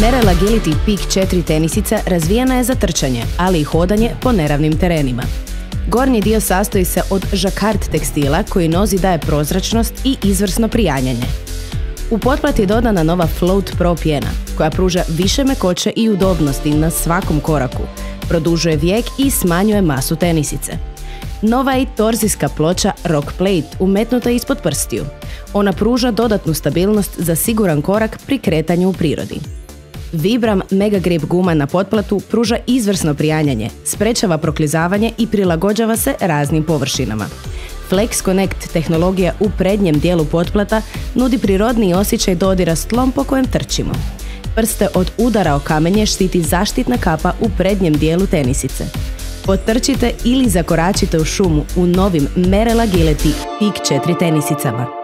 Merrell Agility Peak 4 tenisica razvijena je za trčanje, ali i hodanje po neravnim terenima. Gornji dio sastoji se od žakard tekstila koji nozi daje prozračnost i izvrsno prijanjanje. U potplat je dodana nova Float Pro pjena, koja pruža više mekoće i udobnosti na svakom koraku, produžuje vijek i smanjuje masu tenisice. Nova je i torzijska ploča Rock Plate umetnuta ispod prstiju. Ona pruža dodatnu stabilnost za siguran korak pri kretanju u prirodi. Vibram Mega Grip guma na potplatu pruža izvrsno prijanjanje, sprečava proklizavanje i prilagođava se raznim površinama. Flex Connect tehnologija u prednjem dijelu potplata nudi prirodniji osjećaj dodira s tlom po kojem trčimo. Prste od udara o kamenje štiti zaštitna kapa u prednjem dijelu tenisice. Potrčite ili zakoračite u šumu u novim Merrell Agility Peak 4 tenisicama.